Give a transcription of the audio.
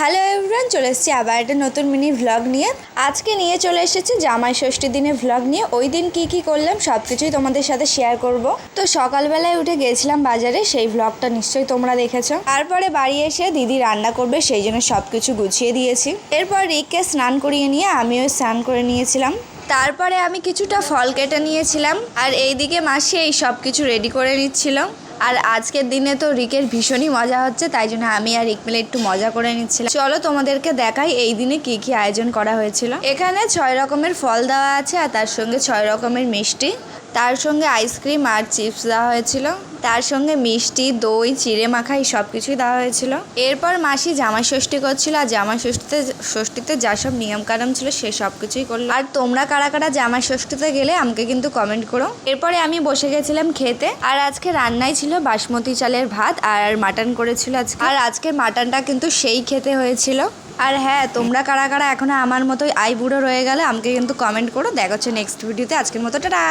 Hello everyone, চলে এসেছি আবার একটা নতুন মিনি ভ্লগ নিয়ে। আজকে নিয়ে চলে এসেছি জামাই ষষ্ঠী দিনের ভ্লগ নিয়ে। ওই দিন কী করলাম সব কিছুই তোমাদের সাথে শেয়ার করব। তো সকালবেলায় উঠে গেছিলাম বাজারে, সেই ভ্লগটা নিশ্চয়ই তোমরা দেখেছো। তারপরে বাড়ি এসে দিদি রান্না করবে, সেই জন্য সব কিছু গুছিয়ে দিয়েছি। এরপর রিককে স্নান করিয়ে নিয়ে আমিও স্নান করে নিয়েছিলাম। তারপরে আমি কিছুটা ফল কেটে নিয়েছিলাম, আর এইদিকে মাসি এই সব কিছু রেডি করে নিচ্ছিল। আর আজকের দিনে তো রিকের ভীষণই মজা হচ্ছে, তাই জন্য আমি আর রিক মিলে একটু মজা করে নিচ্ছিলাম। চলো তোমাদেরকে দেখাই এই দিনে কি কি আয়োজন করা হয়েছিল। এখানে 6 রকমের ফল দেওয়া আছে, আর তার সঙ্গে 6 রকমের মিষ্টি, তার সঙ্গে আইসক্রিম আর চিপস দেওয়া হয়েছিল, তার সঙ্গে মিষ্টি, দই, চিড়ে মাখা এই সব কিছুই দেওয়া হয়েছিল। এরপর মাসি জামাই ষষ্ঠী করছিল, আর জামাই ষষ্ঠীতে যা সব নিয়মকানুন ছিল সে সব কিছুই করলো। আর তোমরা কারা কারা জামাই ষষ্ঠীতে গেলে আমাকে কিন্তু কমেন্ট করো। এরপরে আমি বসে গেছিলাম খেতে, আর আজকে রান্নাই ছিল বাসমতি চালের ভাত আর মাটন করেছিল আজকে। আর আজকের মাটনটা কিন্তু সেই খেতে হয়েছিল। আর হ্যাঁ, তোমরা কারা কারা এখনো আমার মতোই আইবুড়ো রয়ে গেলে আমাকে কিন্তু কমেন্ট করো। দেখা হচ্ছে নেক্সট ভিডিওতে। আজকের মতো টাটা।